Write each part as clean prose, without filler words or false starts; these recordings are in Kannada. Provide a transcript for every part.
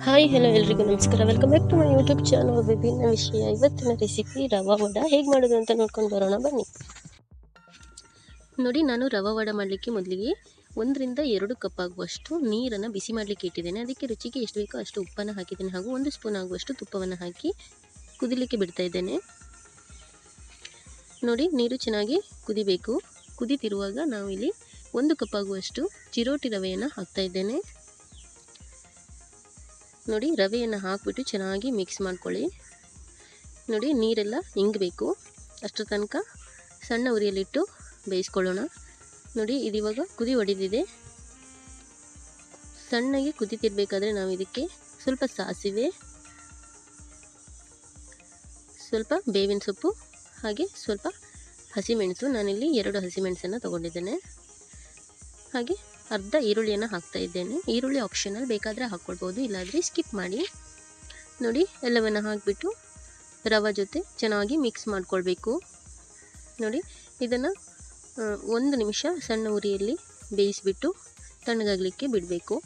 ಹಾಯ್ ಹಲೋ ಎಲ್ರಿಗೂ ನಮಸ್ಕಾರ. Welcome back to my YouTube channel ವಿಭಿನ್ನ ವಿಷಯ. ಇವತ್ತಿನ ರೆಸಿಪಿ ರವಾ ವಡ ಹೇಗೆ ಮಾಡೋದು ಅಂತ ನೋಡ್ಕೊಂಡು ಬರೋಣ ಬನ್ನಿ. ನೋಡಿ, ನಾನು ರವಾ ವಡ ಮಾಡಲಿಕ್ಕೆ ಮೊದಲಿಗೆ 1ರಿಂದ 2 ಕಪ್ ಆಗುವಷ್ಟು ನೀರನ್ನು ಬಿಸಿ ಮಾಡಲಿಕ್ಕೆ ಇಟ್ಟಿದ್ದೇನೆ. ಅದಕ್ಕೆ ರುಚಿಗೆ ಎಷ್ಟು ಬೇಕೋ ಅಷ್ಟು ಉಪ್ಪನ್ನು ಹಾಕಿದ್ದೇನೆ ಹಾಗೂ 1 ಸ್ಪೂನ್ ಆಗುವಷ್ಟು ತುಪ್ಪವನ್ನು ಹಾಕಿ ಕುದಿಲಿಕ್ಕೆ ಬಿಡ್ತಾ ಇದ್ದೇನೆ. ನೋಡಿ, ನೀರು ಚೆನ್ನಾಗಿ ಕುದಿಬೇಕು. ಕುದಿತಿರುವಾಗ ನಾವು ಇಲ್ಲಿ 1 ಕಪ್ ಆಗುವಷ್ಟು ಚಿರೋಟಿ ರವೆಯನ್ನು ಹಾಕ್ತಾ ಇದ್ದೇನೆ. ನೋಡಿ, ರವೆಯನ್ನು ಹಾಕಿಬಿಟ್ಟು ಚೆನ್ನಾಗಿ ಮಿಕ್ಸ್ ಮಾಡ್ಕೊಳ್ಳಿ. ನೋಡಿ, ನೀರೆಲ್ಲ ಇಂಗಬೇಕು. ಅಷ್ಟರ ತನಕ ಸಣ್ಣ ಉರಿಯಲ್ಲಿಟ್ಟು ಬೇಯಿಸ್ಕೊಳ್ಳೋಣ. ನೋಡಿ, ಇದಿವಾಗ ಕುದಿ ಹೊಡೆದಿದೆ. ಸಣ್ಣಗೆ ಕುದಿತಿರ್ಬೇಕಾದ್ರೆ ನಾವು ಇದಕ್ಕೆ ಸ್ವಲ್ಪ ಸಾಸಿವೆ, ಸ್ವಲ್ಪ ಬೇವಿನ ಸೊಪ್ಪು ಹಾಗೆ ಸ್ವಲ್ಪ ಹಸಿಮೆಣಸು, ನಾನಿಲ್ಲಿ 2 ಹಸಿಮೆಣಸನ್ನು ತಗೊಂಡಿದ್ದೇನೆ. ಹಾಗೆ ಅರ್ಧ ಈರುಳ್ಳಿಯನ್ನು ಹಾಕ್ತಾ ಇದ್ದೇನೆ. ಈರುಳ್ಳಿ ಆಪ್ಷನಲ್, ಬೇಕಾದರೆ ಹಾಕ್ಕೊಳ್ಬೋದು, ಇಲ್ಲಾಂದರೆ ಸ್ಕಿಪ್ ಮಾಡಿ. ನೋಡಿ, ಎಲ್ಲವನ್ನು ಹಾಕಿಬಿಟ್ಟು ರವೆ ಜೊತೆ ಚೆನ್ನಾಗಿ ಮಿಕ್ಸ್ ಮಾಡ್ಕೊಳ್ಬೇಕು. ನೋಡಿ, ಇದನ್ನು 1 ನಿಮಿಷ ಸಣ್ಣ ಉರಿಯಲ್ಲಿ ಬೇಯಿಸಿಬಿಟ್ಟು ತಣ್ಣಗಾಗಲಿಕ್ಕೆ ಬಿಡಬೇಕು.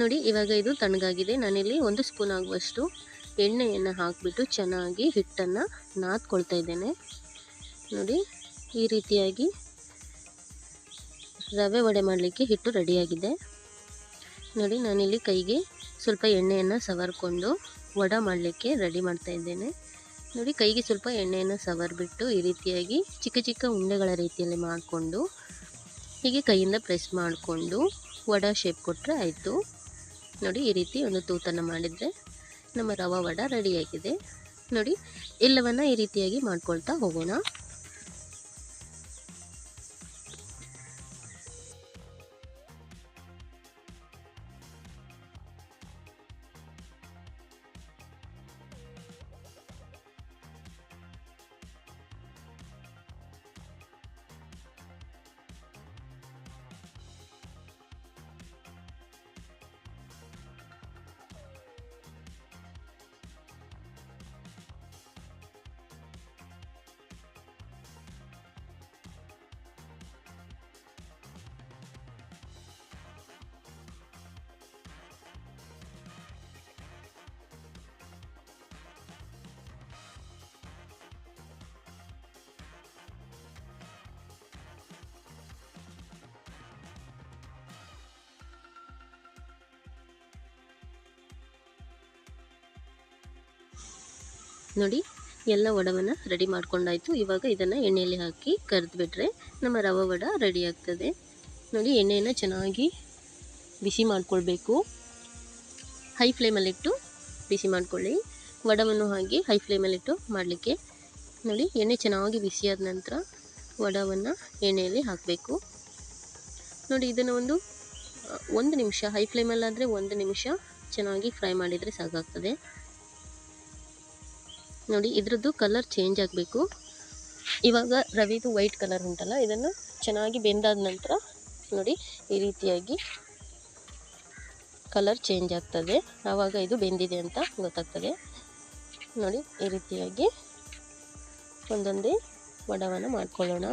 ನೋಡಿ, ಇವಾಗ ಇದು ತಣ್ಣಗಾಗಿದೆ. ನಾನಿಲ್ಲಿ 1 ಸ್ಪೂನ್ ಆಗುವಷ್ಟು ಎಣ್ಣೆಯನ್ನು ಹಾಕಿಬಿಟ್ಟು ಚೆನ್ನಾಗಿ ಹಿಟ್ಟನ್ನು ನಾದ್ಕೊಳ್ತಾ ಇದ್ದೇನೆ. ನೋಡಿ, ಈ ರೀತಿಯಾಗಿ ರವೆ ವಡೆ ಮಾಡಲಿಕ್ಕೆ ಹಿಟ್ಟು ರೆಡಿಯಾಗಿದೆ. ನೋಡಿ, ನಾನಿಲ್ಲಿ ಕೈಗೆ ಸ್ವಲ್ಪ ಎಣ್ಣೆಯನ್ನು ಸವರ್ಕೊಂಡು ವಡೆ ಮಾಡಲಿಕ್ಕೆ ರೆಡಿ ಮಾಡ್ತಾ ಇದ್ದೇನೆ. ನೋಡಿ, ಕೈಗೆ ಸ್ವಲ್ಪ ಎಣ್ಣೆಯನ್ನು ಸವರ್ಬಿಟ್ಟು ಈ ರೀತಿಯಾಗಿ ಚಿಕ್ಕ ಚಿಕ್ಕ ಉಂಡೆಗಳ ರೀತಿಯಲ್ಲಿ ಮಾಡಿಕೊಂಡು ಹೀಗೆ ಕೈಯಿಂದ ಪ್ರೆಸ್ ಮಾಡಿಕೊಂಡು ವಡೆ ಶೇಪ್ ಕೊಟ್ಟರೆ ಆಯಿತು. ನೋಡಿ, ಈ ರೀತಿ ಒಂದು ತೂತನ್ನು ಮಾಡಿದರೆ ನಮ್ಮ ರವೆ ವಡೆ ರೆಡಿಯಾಗಿದೆ. ನೋಡಿ, ಎಲ್ಲವನ್ನು ಈ ರೀತಿಯಾಗಿ ಮಾಡ್ಕೊಳ್ತಾ ಹೋಗೋಣ. ನೋಡಿ, ಎಲ್ಲ ವಡವನ್ನು ರೆಡಿ ಮಾಡ್ಕೊಂಡಾಯಿತು. ಇವಾಗ ಇದನ್ನು ಎಣ್ಣೆಯಲ್ಲಿ ಹಾಕಿ ಕರೆದುಬಿಟ್ರೆ ನಮ್ಮ ರವೆ ವಡೆ ರೆಡಿ ಆಗ್ತದೆ. ನೋಡಿ, ಎಣ್ಣೆಯನ್ನು ಚೆನ್ನಾಗಿ ಬಿಸಿ ಮಾಡಿಕೊಳ್ಬೇಕು. ಹೈ ಫ್ಲೇಮಲ್ಲಿಟ್ಟು ಬಿಸಿ ಮಾಡಿಕೊಳ್ಳಿ. ವಡವನ್ನು ಹಾಗೆ ಹೈ ಫ್ಲೇಮಲ್ಲಿಟ್ಟು ಮಾಡಲಿಕ್ಕೆ. ನೋಡಿ, ಎಣ್ಣೆ ಚೆನ್ನಾಗಿ ಬಿಸಿಯಾದ ನಂತರ ವಡವನ್ನು ಎಣ್ಣೆಯಲ್ಲಿ ಹಾಕಬೇಕು. ನೋಡಿ, ಇದನ್ನು ಒಂದು ನಿಮಿಷ ಹೈ ಫ್ಲೇಮಲ್ಲಾದರೆ 1 ನಿಮಿಷ ಚೆನ್ನಾಗಿ ಫ್ರೈ ಮಾಡಿದರೆ ಸಾಕಾಗ್ತದೆ. ನೋಡಿ, ಇದರದ್ದು ಕಲರ್ ಚೇಂಜ್ ಆಗಬೇಕು. ಇವಾಗ ರವೆದು ವೈಟ್ ಕಲರ್ ಉಂಟಲ್ಲ, ಇದನ್ನು ಚೆನ್ನಾಗಿ ಬೆಂದಾದ ನಂತರ ನೋಡಿ ಈ ರೀತಿಯಾಗಿ ಕಲರ್ ಚೇಂಜ್ ಆಗ್ತದೆ. ಆವಾಗ ಇದು ಬೆಂದಿದೆ ಅಂತ ಗೊತ್ತಾಗ್ತದೆ. ನೋಡಿ, ಈ ರೀತಿಯಾಗಿ ಒಂದೊಂದೇ ವಡವನ್ನು ಮಾಡ್ಕೊಳ್ಳೋಣ.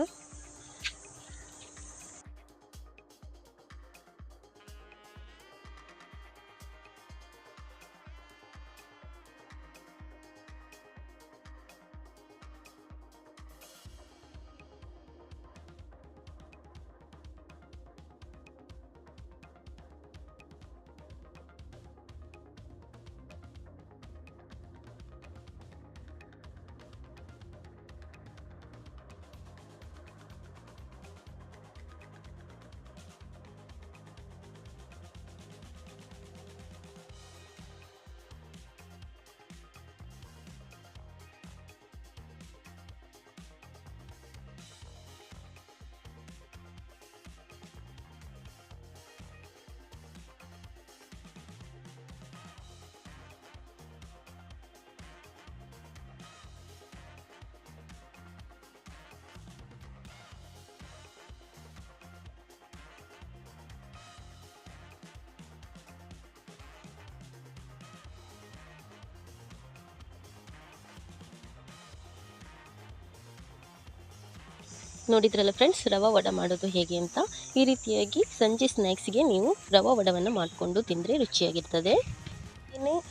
ನೋಡಿದ್ರಲ್ಲ ಫ್ರೆಂಡ್ಸ್, ರವೆ ವಡೆ ಮಾಡೋದು ಹೇಗೆ ಅಂತ. ಈ ರೀತಿಯಾಗಿ ಸಂಜೆ ಸ್ನ್ಯಾಕ್ಸ್ಗೆ ನೀವು ರವೆ ವಡೆಯನ್ನು ಮಾಡಿಕೊಂಡು ತಿಂದರೆ ರುಚಿಯಾಗಿರ್ತದೆ.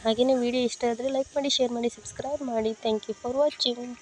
ಹಾಗೆಯೇ ವಿಡಿಯೋ ಇಷ್ಟ ಆದರೆ ಲೈಕ್ ಮಾಡಿ, ಶೇರ್ ಮಾಡಿ, ಸಬ್ಸ್ಕ್ರೈಬ್ ಮಾಡಿ. Thank you for watching.